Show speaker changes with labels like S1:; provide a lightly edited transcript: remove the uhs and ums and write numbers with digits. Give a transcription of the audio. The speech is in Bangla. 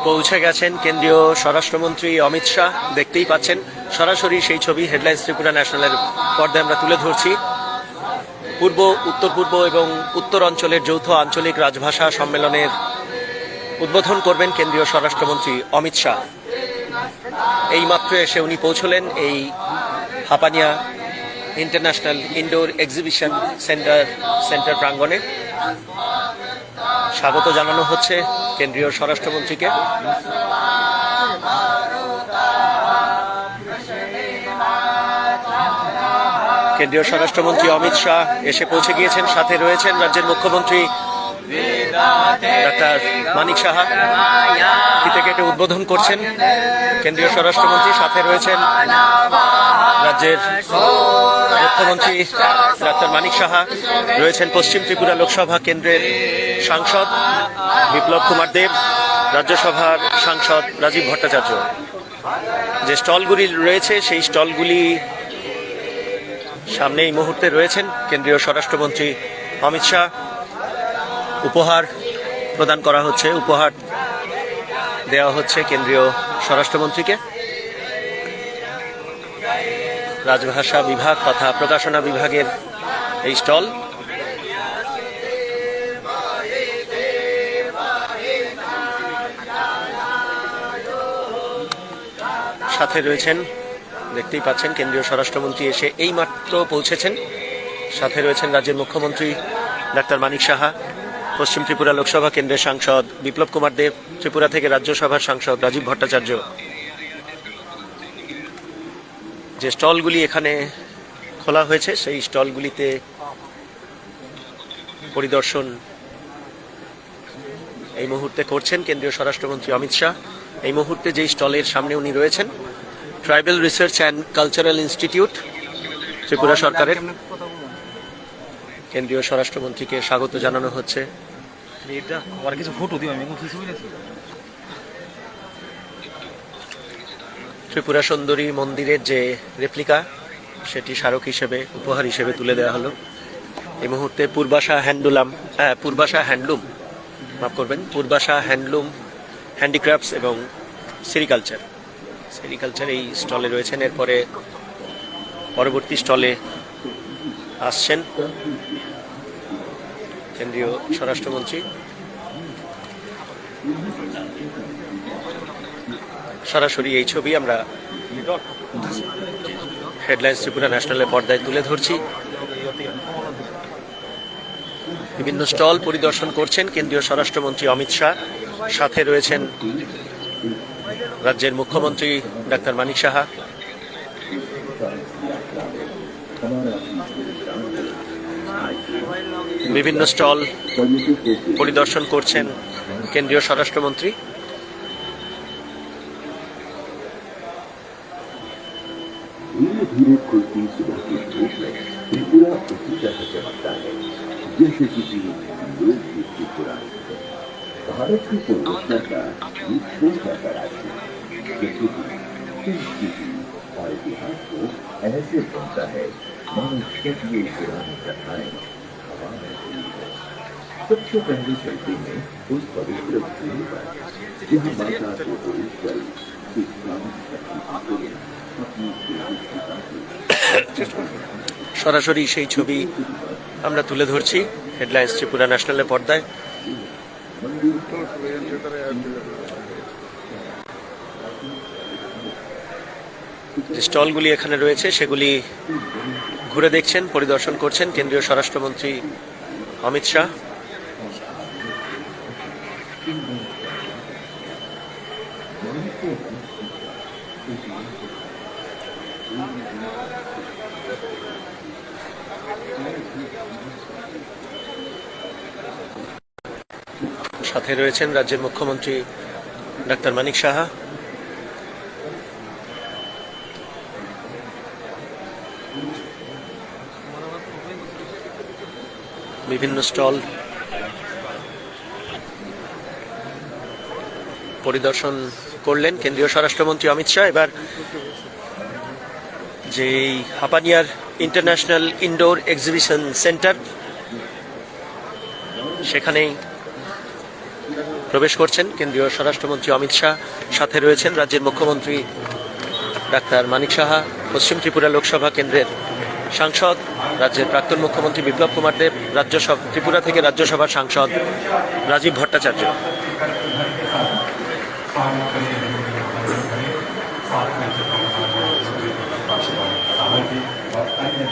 S1: পৌঁছে গেছেন কেন্দ্রীয় স্বরাষ্ট্রমন্ত্রী অমিত শাহ। দেখতেই পাচ্ছেন সরাসরি সেই ছবি হেডলাইন্স ত্রিপুরা ন্যাশনালের পর্দায় আমরা তুলে ধরছি। উত্তর পূর্ব এবং উত্তর অঞ্চলের যৌথ আঞ্চলিক রাজভাষা সম্মেলনের উদ্বোধন করবেন কেন্দ্রীয় স্বরাষ্ট্রমন্ত্রী অমিত শাহ। এইমাত্র এসে উনি পৌঁছলেন এই Hapania international indoor exhibition centre প্রাঙ্গণে। স্বাগত জানানো হচ্ছে কেন্দ্রীয় স্বরাষ্ট্রমন্ত্রীকে। কেন্দ্রীয় স্বরাষ্ট্রমন্ত্রী অমিত শাহ এসে পৌঁছে গিয়েছেন। সাথে রয়েছেন রাজ্যের মুখ্যমন্ত্রী ডাক্তার মানিক সাহা। ফিতে কেটে উদ্বোধন করছেন কেন্দ্রীয় স্বরাষ্ট্রমন্ত্রী। সাথে রয়েছেন রাজ্যের মুখ্যমন্ত্রী ডাক্তার মানিক সাহা, রয়েছেন পশ্চিম ত্রিপুরা লোকসভা কেন্দ্রের সাংসদ বিপ্লব কুমার দেব, রাজ্যসভার সাংসদ রাজীব ভট্টাচার্য। যে স্টলগুলি রয়েছে সেই স্টলগুলি সামনে এই মুহূর্তে রয়েছেন কেন্দ্রীয় স্বরাষ্ট্রমন্ত্রী অমিত শাহ। উপহার প্রদান করা হচ্ছে, উপহার দেওয়া হচ্ছে কেন্দ্রীয় স্বরাষ্ট্রমন্ত্রীকে। রাজভাষা বিভাগ তথা প্রকাশনা বিভাগের এই স্টল। সাথে রয়েছেন, দেখতেই পাচ্ছেন কেন্দ্রীয় স্বরাষ্ট্রমন্ত্রী এসে এইমাত্র পৌঁছেছেন। সাথে রয়েছেন রাজ্যের মুখ্যমন্ত্রী ডাক্তার মানিক সাহা, পশ্চিম ত্রিপুরা লোকসভা কেন্দ্রের সাংসদ বিপ্লব কুমার দেব, ত্রিপুরা থেকে রাজ্যসভার সাংসদ রাজীব ভট্টাচার্য। যে স্টলগুলি এখানে খোলা হয়েছে সেই স্টলগুলিতে পরিদর্শন এই মুহূর্তে করছেন কেন্দ্রীয় স্বরাষ্ট্রমন্ত্রী অমিত শাহ। এই মুহূর্তে যেই স্টলের সামনে উনি রয়েছেন, tribal research and cultural institute Tripura সরকারের। কেন্দ্রীয় স্বরাষ্ট্রমন্ত্রীকে স্বাগত জানানো হচ্ছে। ত্রিপুরা সুন্দরী মন্দিরের যে রেপ্লিকা সেটি স্মারক হিসেবে, উপহার হিসেবে তুলে দেওয়া হলো। এই মুহূর্তে পূর্বাশা হ্যান্ডলুম হ্যান্ডিক্রাফটস এবং সেরিকালচার এই স্টলে রয়েছেন। এরপরে পরবর্তী স্টলে আসছেন কেন্দ্রীয় স্বরাষ্ট্রমন্ত্রী। সরাসরি এই ছবি আমরা হেডলাইন্স ত্রিপুরা ন্যাশনালের পর্দায় তুলে ধরছি। বিভিন্ন স্টল পরিদর্শন করছেন কেন্দ্রীয় স্বরাষ্ট্রমন্ত্রী অমিত শাহ। সাথে রয়েছেন রাজ্যের মুখ্যমন্ত্রী ডাক্তার মানিক সাহা। বিভিন্ন স্টল পরিদর্শন করছেন কেন্দ্রীয় স্বরাষ্ট্রমন্ত্রী।
S2: धीरे खुलती सुबह की धूप में त्रिपुरा उसी तरह चमकता है जैसे किसी लोकगीत की पुरानी है। भारत की पूर्वोत्तर का एक छोटा सा राज्य संस्कृति और इतिहास को ऐसे बनता है मानो ये पुरानी कथाएं हवा में उड़ी है। सबसे पहले चलते हैं उस पवित्र भूमि पर जहाँ माता को पवित्र
S1: সরাসরি সেই ছবি আমরা তুলে ধরছি হেডলাইন্স ত্রিপুরা ন্যাশনালের পর্দায়। যে স্টলগুলি এখানে রয়েছে সেগুলি ঘুরে দেখছেন, পরিদর্শন করছেন কেন্দ্রীয় স্বরাষ্ট্রমন্ত্রী অমিত শাহ। সাথে রয়েছেন রাজ্যের মুখ্যমন্ত্রী ডাক্তার মানিক সাহা। বিভিন্ন স্টল পরিদর্শন করলেন কেন্দ্রীয় স্বরাষ্ট্রমন্ত্রী অমিত শাহ। এবার যে হাপানিয়ার ইন্টারন্যাশনাল ইনডোর এক্সিবিশন সেন্টার, সেখানেই প্রবেশ করছেন কেন্দ্রীয় স্বরাষ্ট্রমন্ত্রী অমিত শাহ, সাথে রয়েছেন রাজ্যের মুখ্যমন্ত্রী ডাক্তার মানিক সাহা, পশ্চিম ত্রিপুরা লোকসভা কেন্দ্রের সাংসদ, রাজ্যের প্রাক্তন মুখ্যমন্ত্রী বিপ্লব কুমার দেব, ত্রিপুরা থেকে রাজ্যসভার সাংসদ রাজীব ভট্টাচার্য।
S3: सामग्री और अन्य